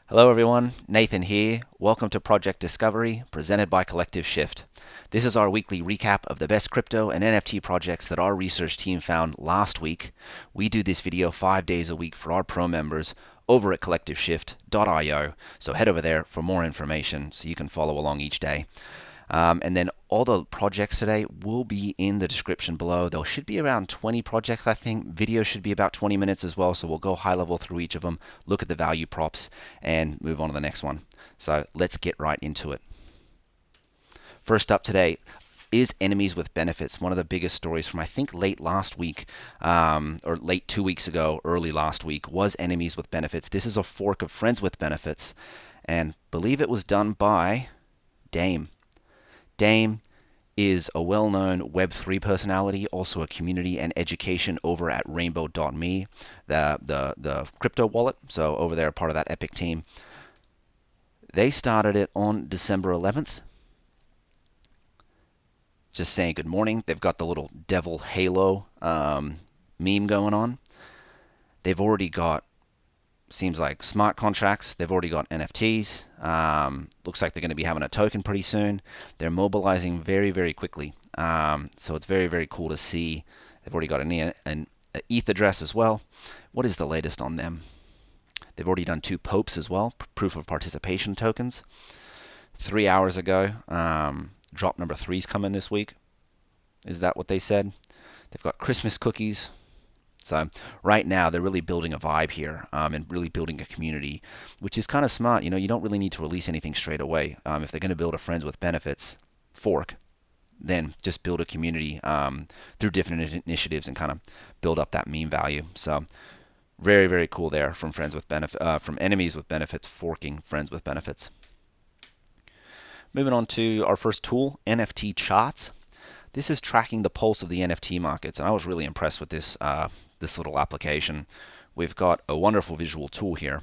Hello everyone, Nathan here. Welcome to Project Discovery, presented by Collective Shift. This is our weekly recap of the best crypto and NFT projects that our research team found last week. We do this video 5 days a week for our pro members over at collectiveshift.io, so head over there for more information so you can follow along each day. And then all the projects today will be in the description below. There should be around 20 projects, I think. Video should be about 20 minutes as well, so we'll go high level through each of them, look at the value props, and move on to the next one. So let's get right into it. First up today is enemies with benefits. One of the biggest stories from I think late last week, or late 2 weeks ago, early last week, was enemies with benefits. This is a fork of friends with benefits, and believe it was done by Dame. Dame is a well-known Web3 personality, also a community and education over at rainbow.me, the crypto wallet. So over there, part of that Epic team. They started it on December 11th. Just saying good morning. They've got the little devil halo meme going on. They've already got, seems like, smart contracts. They've already got NFTs. Looks like they're going to be having a token pretty soon. They're mobilizing very, very quickly. So it's very, very cool to see. They've already got an ETH address as well. What is the latest on them? They've already done 2 POPs as well, proof of participation tokens. 3 hours ago, drop number 3's coming this week. Is that what they said? They've got Christmas cookies. So right now they're really building a vibe here and really building a community, which is kind of smart. You know, you don't really need to release anything straight away. If they're going to build a friends with benefits fork, then just build a community through different initiatives and kind of build up that meme value. So very, very cool there from from enemies with benefits forking friends with benefits. Moving on to our first tool, NFTcharts. This is tracking the pulse of the NFT markets, and I was really impressed with this this little application. We've got a wonderful visual tool here.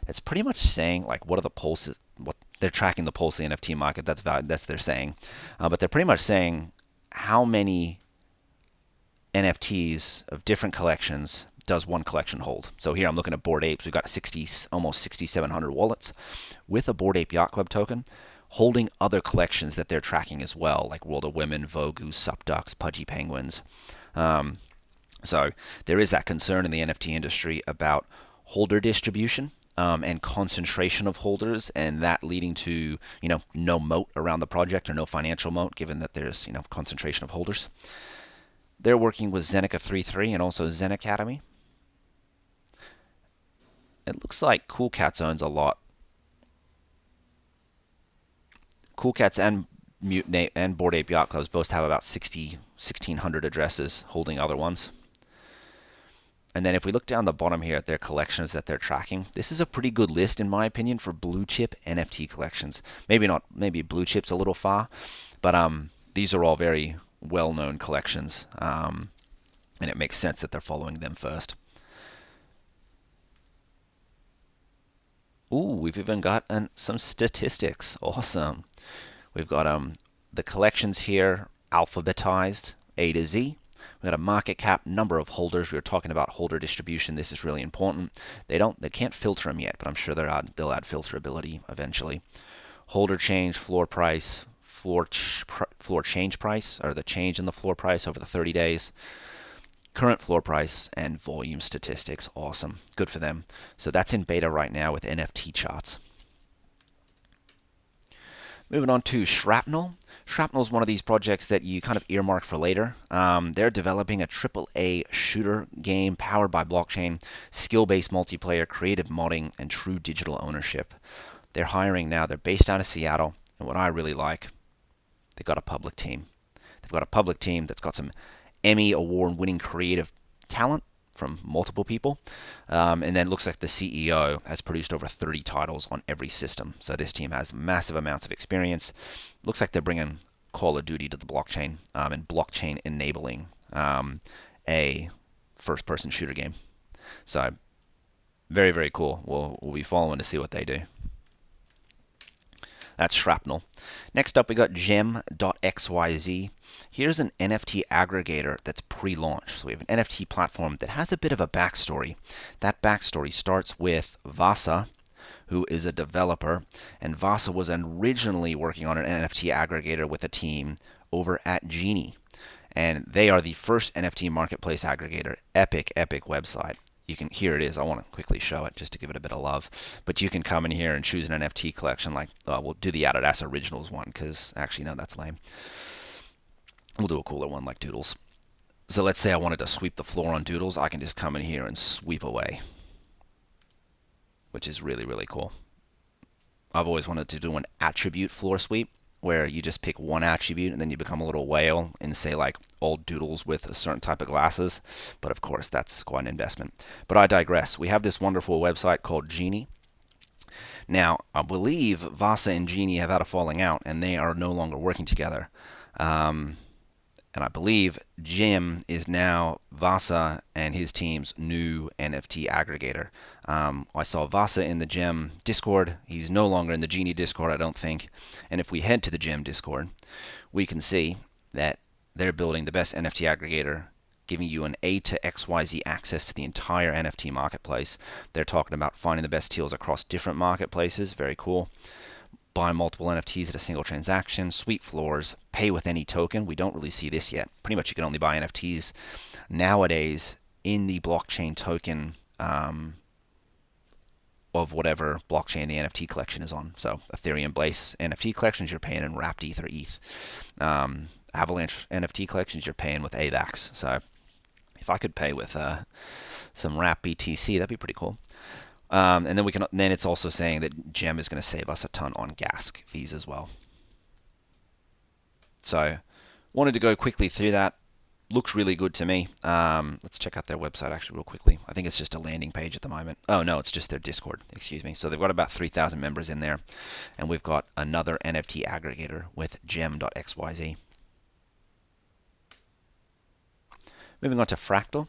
It's pretty much saying like what are the pulses, what they're tracking the pulse of the NFT market. That's they're saying, but they're pretty much saying how many NFTs of different collections does one collection hold. So here I'm looking at Bored Apes. We've got almost 6,700 wallets with a Bored Ape Yacht Club token, holding other collections that they're tracking as well, like World of Women, Vogu, Supducks, Pudgy Penguins. So there is that concern in the NFT industry about holder distribution and concentration of holders, and that leading to no moat around the project or no financial moat, given that there's concentration of holders. They're working with Zeneca 3.3 and also Zen Academy. It looks like Cool Cats owns a lot. Cool Cats and Mutant Ape and Bored Ape Yacht Clubs both have about 1,600 addresses holding other ones. And then if we look down the bottom here at their collections that they're tracking, this is a pretty good list in my opinion for blue chip NFT collections. Maybe not, maybe blue chip's a little far, but these are all very well-known collections, and it makes sense that they're following them first. Ooh, we've even got some statistics. Awesome. We've got the collections here alphabetized A to Z. We've got a market cap, number of holders. We were talking about holder distribution. This is really important. They can't filter them yet, but I'm sure they'll add filterability eventually. Holder change, floor price, floor change price, or the change in the floor price over the 30 days. Current floor price and volume statistics. Awesome. Good for them. So that's in beta right now with NFTcharts. Moving on to Sharpnel. Sharpnel is one of these projects that you kind of earmark for later. They're developing a AAA shooter game powered by blockchain, skill-based multiplayer, creative modding, and true digital ownership. They're hiring now. They're based out of Seattle. And what I really like, they've got a public team. They've got a public team that's got some Emmy award-winning creative talent from multiple people. And then it looks like the CEO has produced over 30 titles on every system. So this team has massive amounts of experience. Looks like they're bringing Call of Duty to the blockchain and blockchain enabling a first-person shooter game. So very, very cool. We'll be following to see what they do. That's Sharpnel. Next up, we got gem.xyz. Here's an NFT aggregator that's pre-launch. So we have an NFT platform that has a bit of a backstory. That backstory starts with Vasa, who is a developer, and Vasa was originally working on an NFT aggregator with a team over at Genie. And they are the first NFT marketplace aggregator. Epic website. You can, here it is. I want to quickly show it just to give it a bit of love. But you can come in here and choose an NFT collection. Like, we'll do the Adidas Originals one because actually, no, that's lame. We'll do a cooler one like Doodles. So let's say I wanted to sweep the floor on Doodles. I can just come in here and sweep away, which is really cool. I've always wanted to do an attribute floor sweep where you just pick one attribute and then you become a little whale and say like old Doodles with a certain type of glasses. But of course, that's quite an investment. But I digress. We have this wonderful website called Genie. Now, I believe Vasa and Genie have had a falling out and they are no longer working together. And I believe Jim is now Vasa and his team's new NFT aggregator. I saw Vasa in the Gem Discord. He's no longer in the Genie Discord, I don't think. And if we head to the Gem Discord, we can see that they're building the best NFT aggregator, giving you an A to XYZ access to the entire NFT marketplace. They're talking about finding the best deals across different marketplaces. Very cool. Buy multiple NFTs at a single transaction, sweep floors, pay with any token. We don't really see this yet. Pretty much you can only buy NFTs nowadays in the blockchain token of whatever blockchain the NFT collection is on. So Ethereum Blaze NFT collections, you're paying in Wrapped ETH or ETH. Avalanche NFT collections, you're paying with AVAX. So if I could pay with some Wrapped BTC, that'd be pretty cool. And then then it's also saying that Gem is going to save us a ton on gas fees as well. So wanted to go quickly through that. Looks really good to me. Let's check out their website actually real quickly. I think it's just a landing page at the moment. Oh no, it's just their Discord, excuse me. So they've got about 3,000 members in there. And we've got another NFT aggregator with gem.xyz. Moving on to Fractal.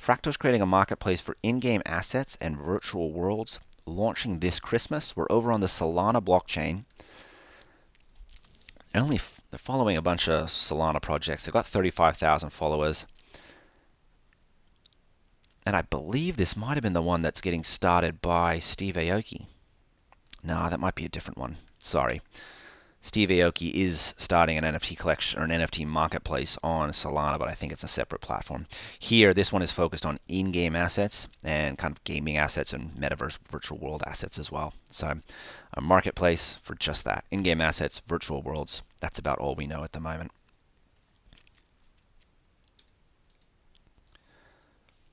Fractal is creating a marketplace for in-game assets and virtual worlds, launching this Christmas. We're over on the Solana blockchain. They're following a bunch of Solana projects. They've got 35,000 followers. And I believe this might have been the one that's getting started by Steve Aoki. No, that might be a different one. Sorry. Steve Aoki is starting an NFT collection or an NFT marketplace on Solana, but I think it's a separate platform. Here, this one is focused on in-game assets and kind of gaming assets and metaverse virtual world assets as well. So a marketplace for just that. In-game assets, virtual worlds. That's about all we know at the moment.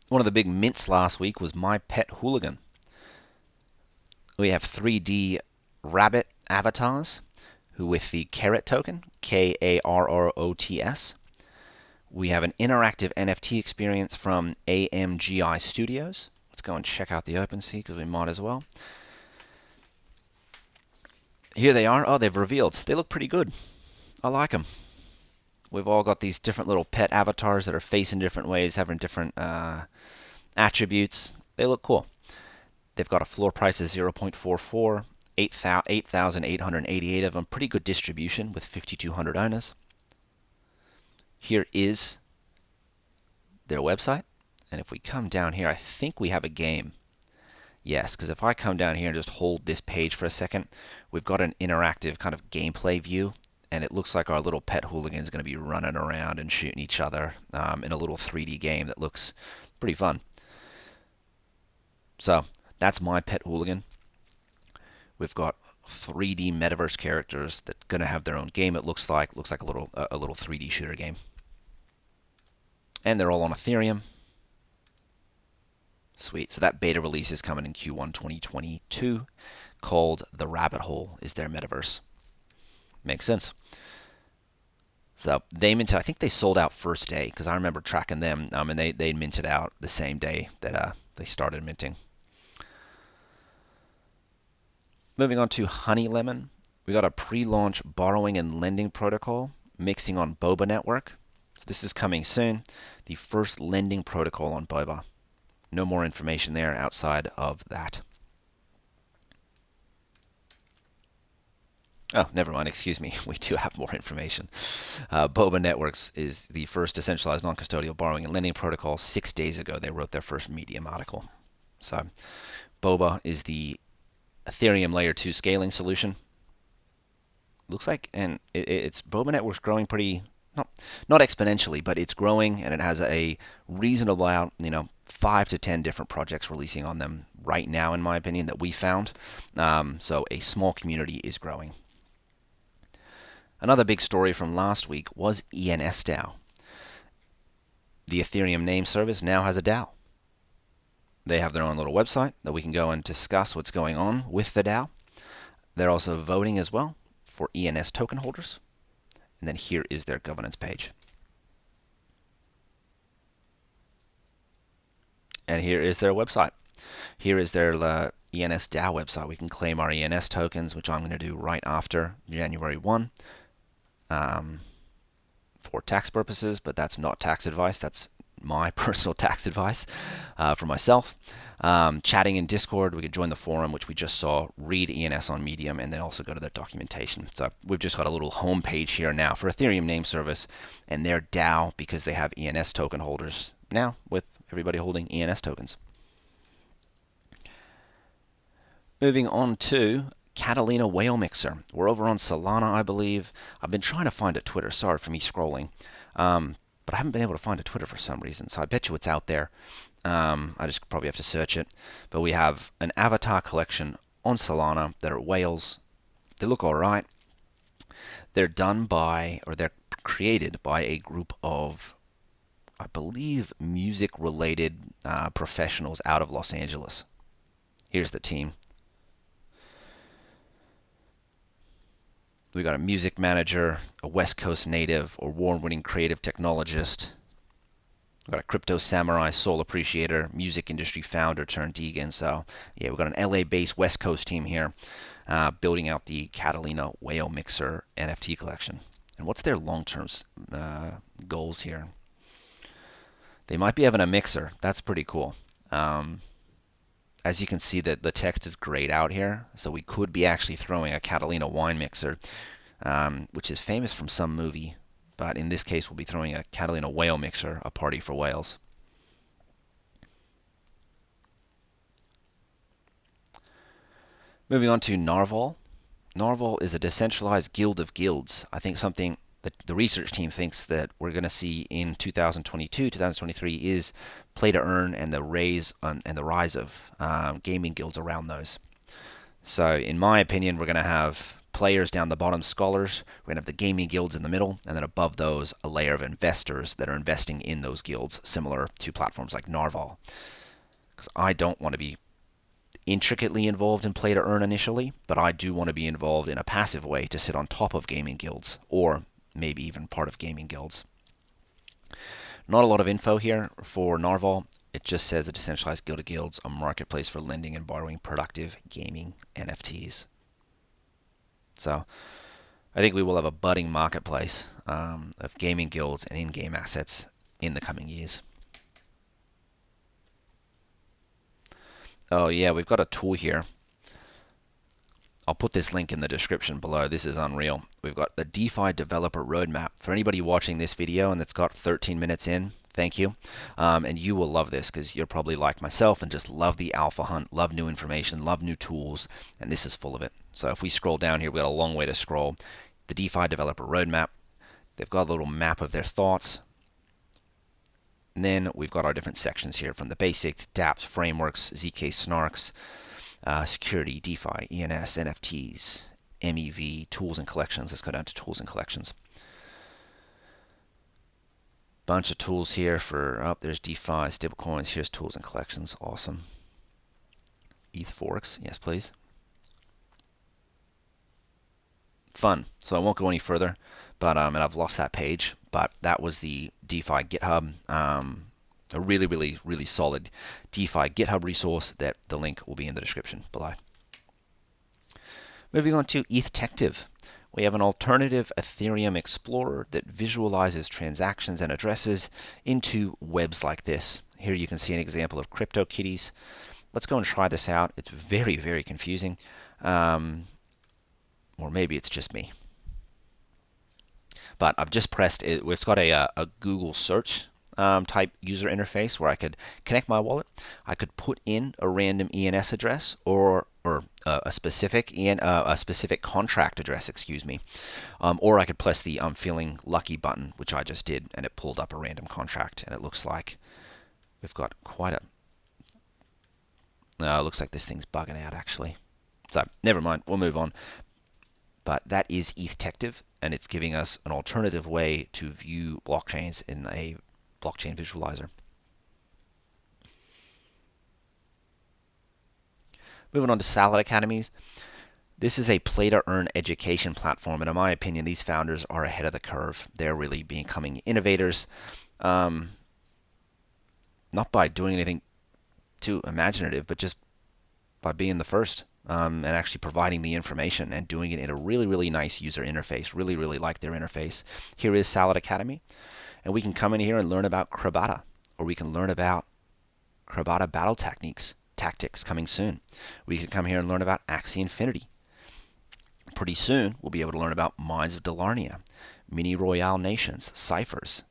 One of the big mints last week was My Pet Hooligan. We have 3D rabbit avatars with the Carrot token, Karrots. We have an interactive NFT experience from AMGI Studios. Let's go and check out the OpenSea because we might as well. Here they are. Oh, they've revealed. They look pretty good. I like them. We've all got these different little pet avatars that are facing different ways, having different attributes. They look cool. They've got a floor price of 0.44. 8,888 of them. Pretty good distribution with 5,200 owners. Here is their website. And if we come down here, I think we have a game. Yes, because if I come down here and just hold this page for a second, we've got an interactive kind of gameplay view. And it looks like our little pet hooligan is going to be running around and shooting each other in a little 3D game that looks pretty fun. So that's My Pet Hooligan. We've got 3D metaverse characters that are going to have their own game. It looks like a little 3D shooter game, and they're all on Ethereum. Sweet. So that beta release is coming in Q1 2022. Called The Rabbit Hole is their metaverse. Makes sense. So they minted. I think they sold out first day because I remember tracking them, and they minted out the same day that they started minting. Moving on to HoneyLemon, we got a pre-launch borrowing and lending protocol mixing on Boba network. So this is coming soon. The first lending protocol on Boba. No more information there outside of that. Oh, never mind. Excuse me. We do have more information. Boba Networks is the first decentralized non-custodial borrowing and lending protocol. 6 days ago, they wrote their first Medium article. So Boba is the Ethereum layer 2 scaling solution. Looks like, and it's Boba Network's growing pretty, not exponentially, but it's growing, and it has a reasonable amount, 5 to 10 different projects releasing on them right now, in my opinion, that we found. So a small community is growing. Another big story from last week was ensdao. The Ethereum name service now has a DAO. They have their own little website that we can go and discuss what's going on with the DAO. They're also voting as well for ENS token holders. And then here is their governance page. And here is their website. Here is their ENS DAO website. We can claim our ENS tokens, which I'm going to do right after January 1 for tax purposes, but that's not tax advice. That's my personal tax advice for myself. Chatting in Discord, we could join the forum, which we just saw, read ENS on Medium, and then also go to their documentation. So we've just got a little home page here now for Ethereum name service and their DAO, because they have ENS token holders now, with everybody holding ENS tokens. Moving on to Catalina whale mixer. We're over on Solana, I believe. I've been trying to find a Twitter. Sorry for me scrolling. But I haven't been able to find a Twitter for some reason, so I bet you it's out there. I just probably have to search it. But we have an avatar collection on Solana that are whales. They look all right. They're done by, or they're created by a group of, I believe, music-related professionals out of Los Angeles. Here's the team. We got a music manager, a West Coast native, award-winning creative technologist. We got a crypto samurai, soul appreciator, music industry founder turned Deegan. So yeah, we've got an LA-based West Coast team here building out the Catalina whale mixer NFT collection. And what's their long-term goals here? They might be having a mixer. That's pretty cool. As you can see, that the text is grayed out here, so we could be actually throwing a Catalina wine mixer, which is famous from some movie, but in this case we'll be throwing a Catalina whale mixer, a party for whales. Moving on to Narval. Narval is a decentralized guild of guilds. I think something that the research team thinks that we're going to see in 2022, 2023 is play to earn and the rise of gaming guilds around those. So in my opinion, we're going to have players down the bottom, scholars. We're going to have the gaming guilds in the middle, and then above those, a layer of investors that are investing in those guilds, similar to platforms like Narval. Because I don't want to be intricately involved in play to earn initially, but I do want to be involved in a passive way to sit on top of gaming guilds, or maybe even part of gaming guilds. Not a lot of info here for Narval. It just says a decentralized guild of guilds, a marketplace for lending and borrowing productive gaming NFTs. So I think we will have a budding marketplace of gaming guilds and in-game assets in the coming years. Oh yeah, we've got a tool here. I'll put this link in the description below. This is unreal. We've got the DeFi developer roadmap. For anybody watching this video and that's got 13 minutes in, thank you. And you will love this, because you're probably like myself and just love the alpha hunt, love new information, love new tools, and this is full of it. So if we scroll down here, we've got a long way to scroll. The DeFi developer roadmap. They've got a little map of their thoughts. And then we've got our different sections here, from the basics, dApps, frameworks, ZK snarks, security, DeFi, ENS, NFTs, MEV, tools and collections. Let's go down to tools and collections. Bunch of tools here for, there's DeFi, stablecoins. Here's tools and collections. Awesome. ETH forks. Yes, please. Fun. So I won't go any further, but and I've lost that page, but that was the DeFi GitHub. A really, really, really solid DeFi GitHub resource that the link will be in the description below. Moving on to Ethtective. We have an alternative Ethereum explorer that visualizes transactions and addresses into webs like this. Here you can see an example of CryptoKitties. Let's go and try this out. It's very, very confusing. Or maybe it's just me. But I've just pressed it. It's got a Google search type user interface where I could connect my wallet. I could put in a random ENS address or a a specific contract address, excuse me, or I could press the I'm feeling lucky button, which I just did, and it pulled up a random contract, and it looks like we've got quite a. No, it looks like this thing's bugging out actually. So never mind, we'll move on. But that is Ethtective, and it's giving us an alternative way to view blockchains in a blockchain visualizer. Moving on to Salad Academies. This is a play-to-earn education platform, and in my opinion, these founders are ahead of the curve. They're really becoming innovators, not by doing anything too imaginative, but just by being the first and actually providing the information and doing it in a really, really nice user interface. Really, really like their interface. Here is Salad Academy, and we can come in here and learn about Krabata, or we can learn about Krabata battle tactics coming soon. We can come here and learn about Axie Infinity. Pretty soon, we'll be able to learn about Mines of Delarnia, Mini Royale Nations, Ciphers.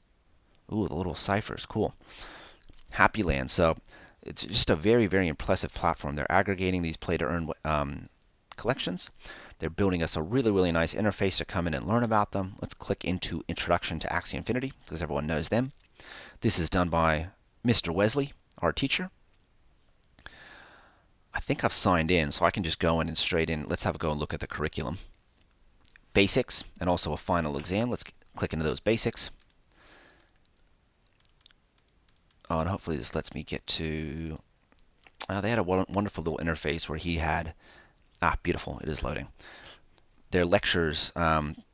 Ooh, the little ciphers, cool. Happy Land. So it's just a very, very impressive platform. They're aggregating these play-to-earn collections. They're building us a really, really nice interface to come in and learn about them. Let's click into Introduction to Axie Infinity, because everyone knows them. This is done by Mr. Wesley, our teacher. I think I've signed in, so I can just go in and straight in. Let's have a go and look at the curriculum. Basics, and also a final exam. Let's click into those basics. Oh, and hopefully this lets me get to... they had a wonderful little interface where he had... beautiful. It is loading. Their lectures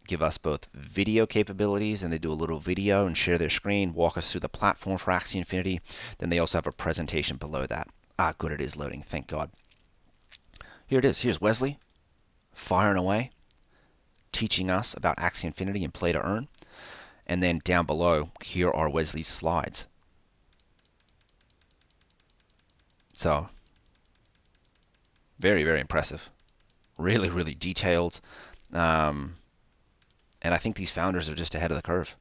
give us both video capabilities, and they do a little video and share their screen, walk us through the platform for Axie Infinity. Then they also have a presentation below that. Good, it is loading. Thank God. Here it is. Here's Wesley, firing away, teaching us about Axie Infinity and play to earn. And then down below, here are Wesley's slides. So, very, very impressive. Really, really detailed. And I think these founders are just ahead of the curve.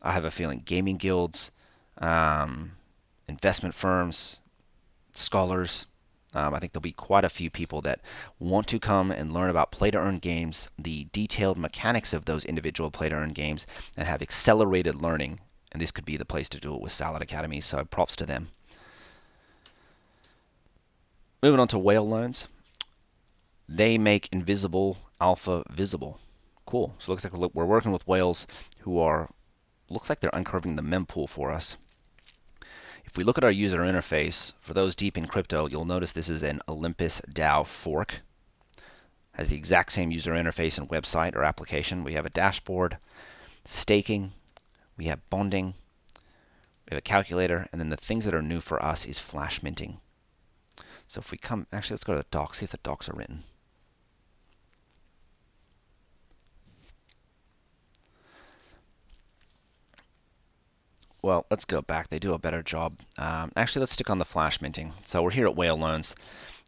I have a feeling gaming guilds, investment firms, scholars, I think there'll be quite a few people that want to come and learn about play-to-earn games, the detailed mechanics of those individual play-to-earn games, and have accelerated learning. And this could be the place to do it with Salad Academy, so props to them. Moving on to Whale Loans. They make invisible alpha visible. Cool. So it looks like we're working with whales who are, looks like they're uncurving the mempool for us. If we look at our user interface, for those deep in crypto, you'll notice this is an Olympus DAO fork. Has the exact same user interface and website or application. We have a dashboard, staking, we have bonding, we have a calculator, and then the things that are new for us is flash minting. So if we come, actually let's go to the docs, see if the docs are written. Well, let's go back. They do a better job. Actually, let's stick on the flash minting. So we're here at Whale Loans.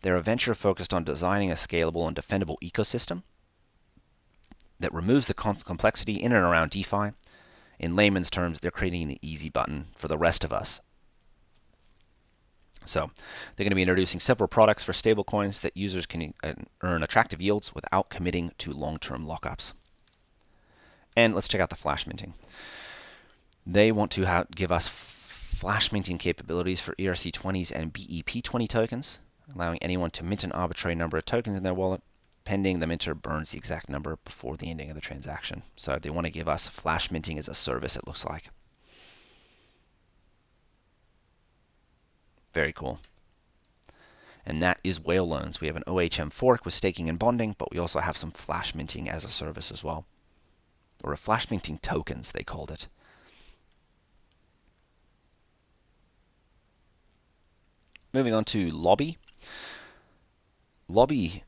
They're a venture focused on designing a scalable and defendable ecosystem that removes the complexity in and around DeFi. In layman's terms, they're creating an easy button for the rest of us. So they're going to be introducing several products for stablecoins that users can earn attractive yields without committing to long-term lockups. And let's check out the flash minting. They want to give us flash minting capabilities for ERC20s and BEP20 tokens, allowing anyone to mint an arbitrary number of tokens in their wallet, pending the minter burns the exact number before the ending of the transaction. So they want to give us flash minting as a service, it looks like. Very cool. And that is Whale Loans. We have an OHM fork with staking and bonding, but we also have some flash minting as a service as well. Or a flash minting tokens, they called it. Moving on to Lobby. Lobby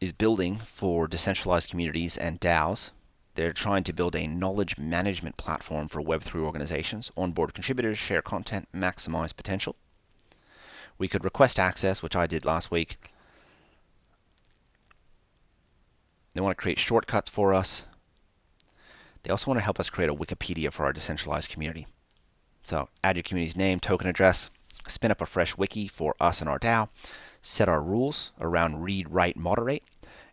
is building for decentralized communities and DAOs. They're trying to build a knowledge management platform for Web3 organizations, onboard contributors, share content, maximize potential. We could request access, which I did last week. They want to create shortcuts for us. They also want to help us create a Wikipedia for our decentralized community. So add your community's name, token address, spin up a fresh wiki for us and our DAO, set our rules around read, write, moderate,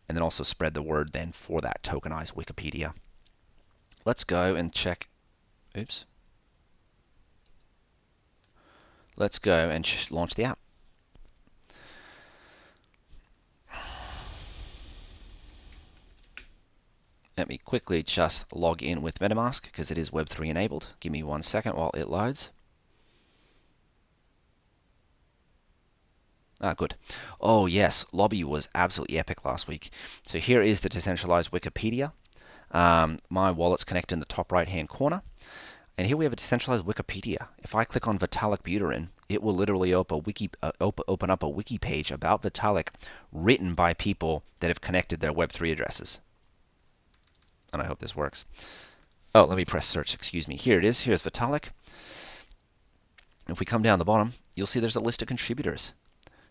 and then also spread the word then for that tokenized Wikipedia. Let's go and check. Oops. Let's go and launch the app. Let me quickly just log in with MetaMask because it is Web3 enabled. Give me 1 second while it loads. Ah, good. Oh yes, Lobby was absolutely epic last week. So here is the decentralized Wikipedia. My wallet's connected in the top right hand corner. And here we have a decentralized Wikipedia. If I click on Vitalik Buterin, it will literally open up a wiki page about Vitalik written by people that have connected their Web3 addresses. And I hope this works. Oh, let me press search. Excuse me. Here it is. Here's Vitalik. If we come down the bottom, you'll see there's a list of contributors.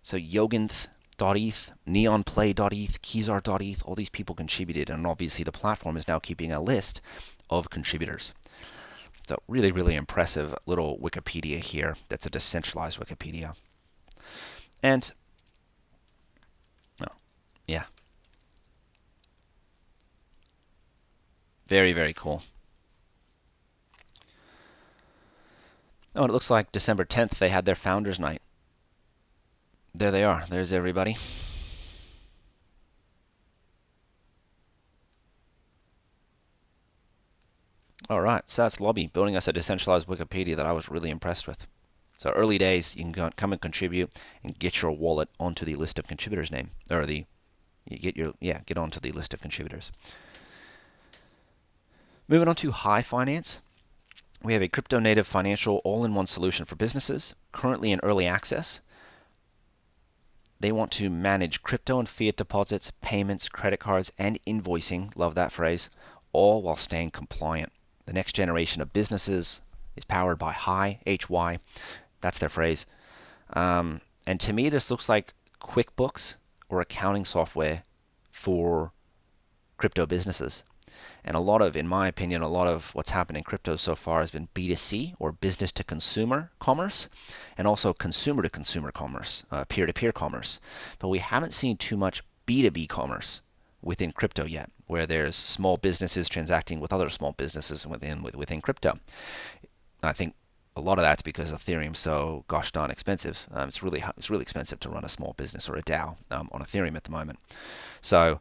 So Yoginth.eth, Neonplay.eth, Kizar.eth, all these people contributed. And obviously the platform is now keeping a list of contributors. So really, really impressive little Wikipedia here. That's a decentralized Wikipedia. And, oh, yeah. Very, very cool. Oh, it looks like December 10th they had their Founders Night. There they are. There's everybody. All right, so that's Lobby building us a decentralized Wikipedia that I was really impressed with. So early days, you can come and contribute and get your wallet onto the list of contributors name, or get onto the list of contributors. Moving on to High Finance, we have a crypto native financial all-in-one solution for businesses, currently in early access. They want to manage crypto and fiat deposits, payments, credit cards, and invoicing, love that phrase, all while staying compliant. The next generation of businesses is powered by High, H-Y, that's their phrase. And to me, this looks like QuickBooks or accounting software for crypto businesses. And in my opinion, a lot of what's happened in crypto so far has been B2C or business to consumer commerce, and also consumer to consumer commerce, peer-to-peer commerce. But we haven't seen too much B2B commerce within crypto yet, where there's small businesses transacting with other small businesses within crypto. I think a lot of that's because Ethereum's so gosh darn expensive. It's really expensive to run a small business or a DAO on Ethereum at the moment. So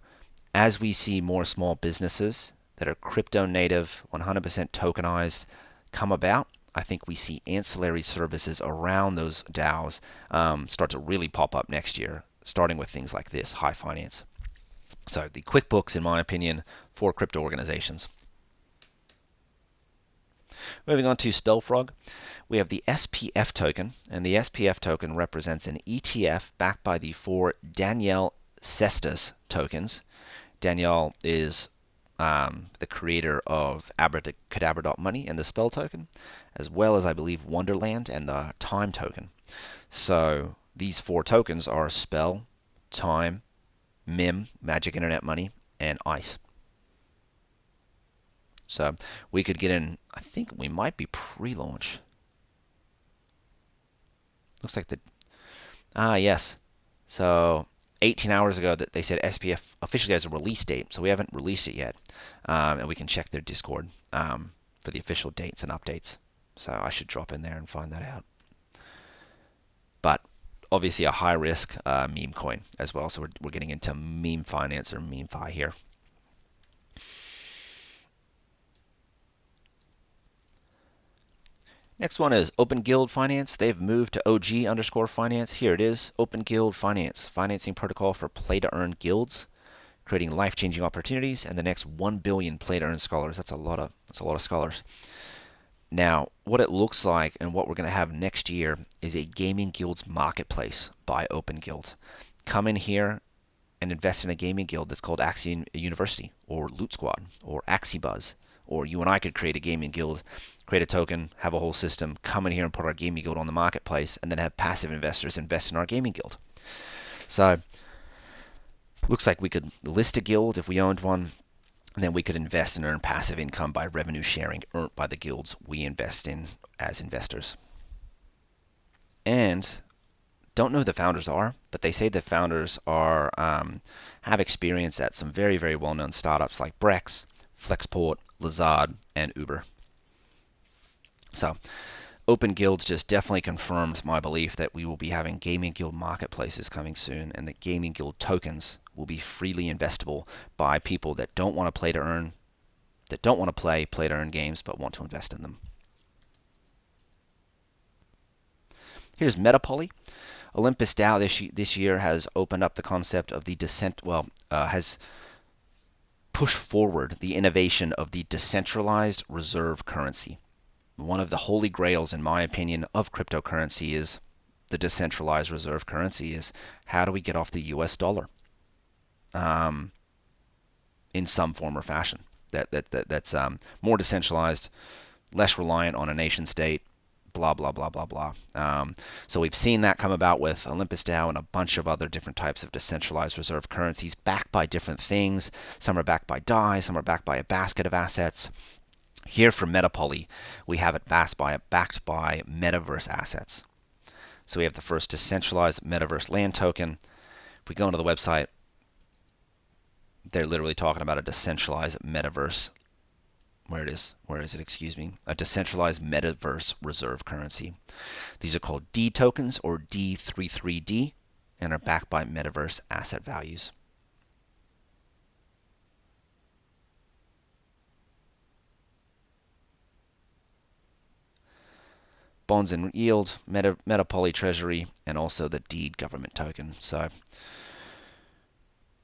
as we see more small businesses that are crypto native, 100% tokenized come about, I think we see ancillary services around those DAOs start to really pop up next year, starting with things like this, High Finance. So the QuickBooks, in my opinion, for crypto organizations. Moving on to Spellfrog, we have the SPF token, and the SPF token represents an ETF backed by the 4 Danielle Cestus tokens. Danielle is the creator of Abracadabra.money and the Spell token, as well as, I believe, Wonderland and the Time token. So these 4 tokens are Spell, Time, MIM, Magic Internet Money, and ICE. So we could get in, I think we might be pre-launch. Looks like yes. So 18 hours ago that they said SPF officially has a release date, so we haven't released it yet. And we can check their Discord for the official dates and updates. So I should drop in there and find that out. But obviously a high risk meme coin as well, so we're getting into meme finance or meme-fi here. Next one is OpenGuild Finance. They've moved to OG_finance. Here it is, OpenGuild Finance, financing protocol for play-to-earn guilds, creating life-changing opportunities, and the next 1 billion play-to-earn scholars. That's a lot of scholars. Now, what it looks like and what we're going to have next year is a gaming guilds marketplace by OpenGuild. Come in here and invest in a gaming guild that's called Axie University or Loot Squad or AxieBuzz. Or you and I could create a gaming guild, create a token, have a whole system, come in here and put our gaming guild on the marketplace, and then have passive investors invest in our gaming guild. So, looks like we could list a guild if we owned one, and then we could invest and earn passive income by revenue sharing earned by the guilds we invest in as investors. And Don't know who the founders are, but they say the founders are have experience at some very, very well-known startups like Brex, Flexport, Lazard, and Uber. So OpenGuild just definitely confirms my belief that we will be having gaming guild marketplaces coming soon, and that gaming guild tokens will be freely investable by people that don't want to play to earn, that don't want to play to earn games, but want to invest in them. Here's Metapoly. Olympus DAO this year has opened up the concept of the has pushed forward the innovation of the decentralized reserve currency. One of the holy grails, in my opinion, of cryptocurrency is the decentralized reserve currency is how do we get off the US dollar in some form or fashion that's more decentralized, less reliant on a nation state, blah, blah, blah, blah, blah. So we've seen that come about with Olympus DAO and a bunch of other different types of decentralized reserve currencies backed by different things. Some are backed by DAI, some are backed by a basket of assets. Here for Metapoly, we have it backed by metaverse assets. So we have the first decentralized metaverse land token. If we go into the website, they're literally talking about a decentralized metaverse. Where is it? Excuse me. A decentralized metaverse reserve currency. These are called D tokens or D33D and are backed by metaverse asset values. Bonds and yield, Metapoly treasury, and also the deed government token. So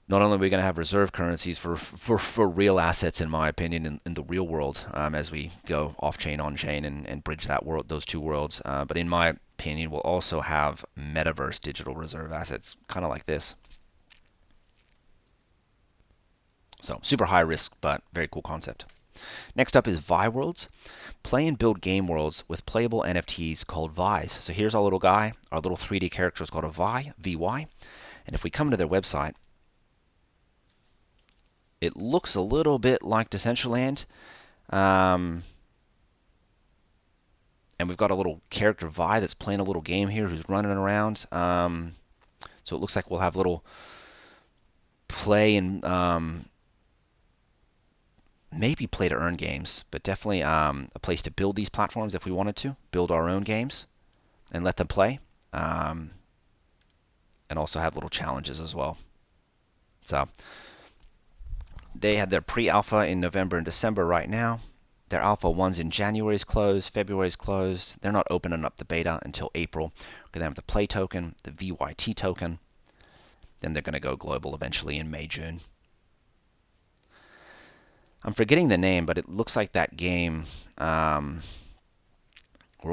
not only are we going to have reserve currencies for real assets, in my opinion, in the real world, as we go off-chain, on-chain, and bridge that world, those two worlds, but in my opinion, we'll also have metaverse digital reserve assets, kind of like this. So super high risk, but very cool concept. Next up is Vi Worlds. Play and build game worlds with playable NFTs called Vi's. So here's our little guy. Our little 3D character is called a Vi, VY. And if we come to their website, it looks a little bit like Decentraland. And we've got a little character Vi that's playing a little game here who's running around. So it looks like we'll have little play and maybe play to earn games, but definitely a place to build these platforms if we wanted to build our own games and let them play, and also have little challenges as well. So they had their pre-alpha in November and December right now. Their alpha 1's in January is closed, February is closed. They're not opening up the beta until April. We're going to have the play token, the VYT token. Then they're going to go global eventually in May, June. I'm forgetting the name, but it looks like that game where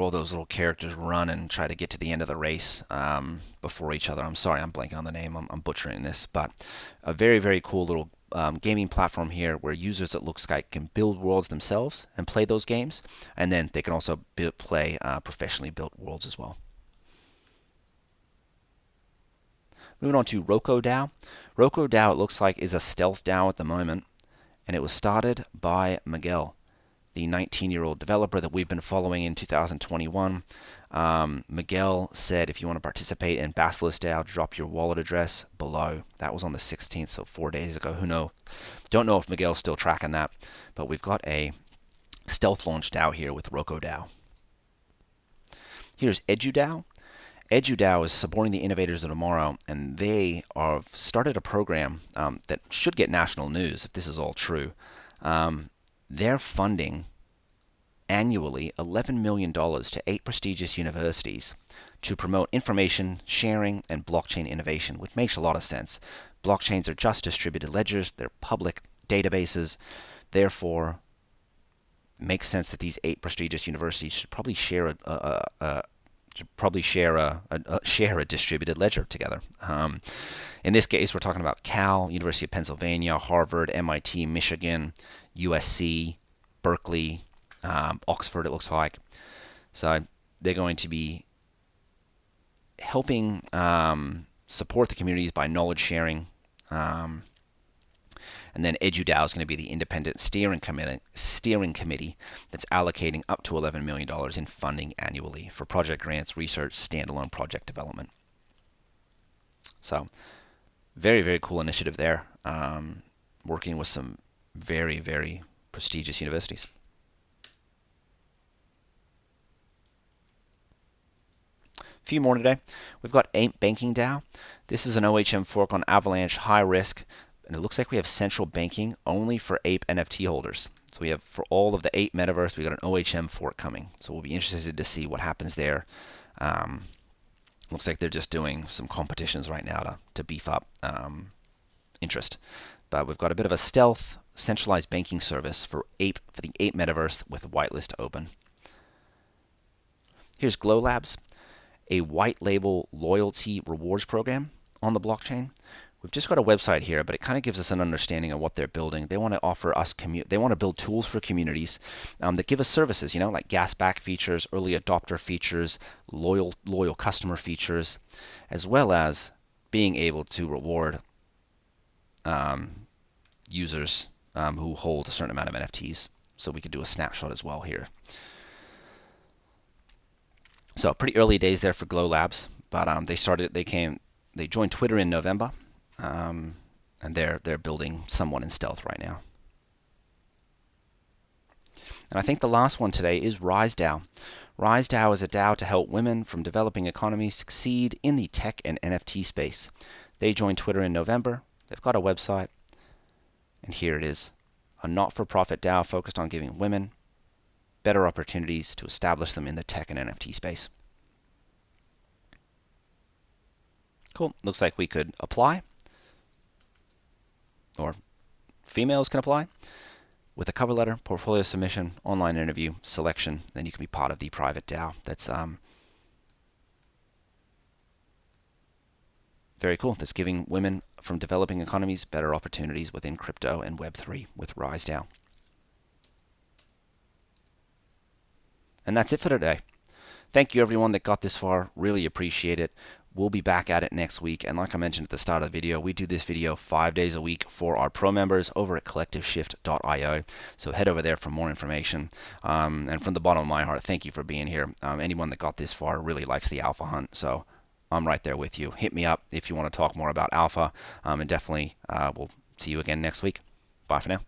all those little characters run and try to get to the end of the race before each other. I'm sorry, I'm blanking on the name. I'm butchering this, but a very, very cool little gaming platform here where users, it looks like, can build worlds themselves and play those games, and then they can also play professionally built worlds as well. Moving on to RokoDAO. RokoDAO, it looks like, is a stealth DAO at the moment, and it was started by Miguel, the 19-year-old developer that we've been following in 2021. Miguel said, if you want to participate in Basilisk DAO, drop your wallet address below. That was on the 16th, so 4 days ago. Who knows? Don't know if Miguel's still tracking that, but we've got a stealth launch DAO here with RokoDAO. Here's EduDAO. EduDAO is supporting the innovators of tomorrow, and they have started a program that should get national news if this is all true. They're funding annually $11 million to 8 prestigious universities to promote information sharing and blockchain innovation, which makes a lot of sense. Blockchains are just distributed ledgers, they're public databases, therefore it makes sense that these 8 prestigious universities should probably share a distributed ledger together. In this case, we're talking about Cal, University of Pennsylvania, Harvard, MIT, Michigan, USC, Berkeley, Oxford, it looks like. So they're going to be helping support the communities by knowledge sharing. And then EduDAO is going to be the independent steering committee that's allocating up to $11 million in funding annually for project grants, research, standalone project development. So very, very cool initiative there. Working with some very, very prestigious universities. A few more today. We've got Ape Banking DAO. This is an OHM fork on Avalanche, high risk, and it looks like we have central banking only for Ape NFT holders. So we have, for all of the Ape metaverse, we got an OHM fork coming. So we'll be interested to see what happens there. Looks like they're just doing some competitions right now to beef up interest. But we've got a bit of a stealth centralized banking service for the Ape metaverse with whitelist open. Here's Glowlabs, a white label loyalty rewards program on the blockchain. We've just got a website here, but it kind of gives us an understanding of what they're building. They want to offer us they want to build tools for communities that give us services, like gas back features, early adopter features, loyal customer features, as well as being able to reward users who hold a certain amount of NFTs. So we could do a snapshot as well here. So pretty early days there for Glowlabs, but they joined Twitter in November. And they're building someone in stealth right now. And I think the last one today is RiseDAO. RiseDAO is a DAO to help women from developing economies succeed in the tech and NFT space. They joined Twitter in November. They've got a website, and here it is, a not-for-profit DAO focused on giving women better opportunities to establish them in the tech and NFT space. Cool. Looks like we could apply, or females can apply, with a cover letter, portfolio submission, online interview, selection. Then you can be part of the private DAO. That's very cool. That's giving women from developing economies better opportunities within crypto and Web3 with RiseDAO. And that's it for today. Thank you everyone that got this far. Really appreciate it. We'll be back at it next week. And like I mentioned at the start of the video, we do this video 5 days a week for our pro members over at collectiveshift.io. So head over there for more information. And from the bottom of my heart, thank you for being here. Anyone that got this far really likes the alpha hunt. So I'm right there with you. Hit me up if you want to talk more about alpha. And definitely we'll see you again next week. Bye for now.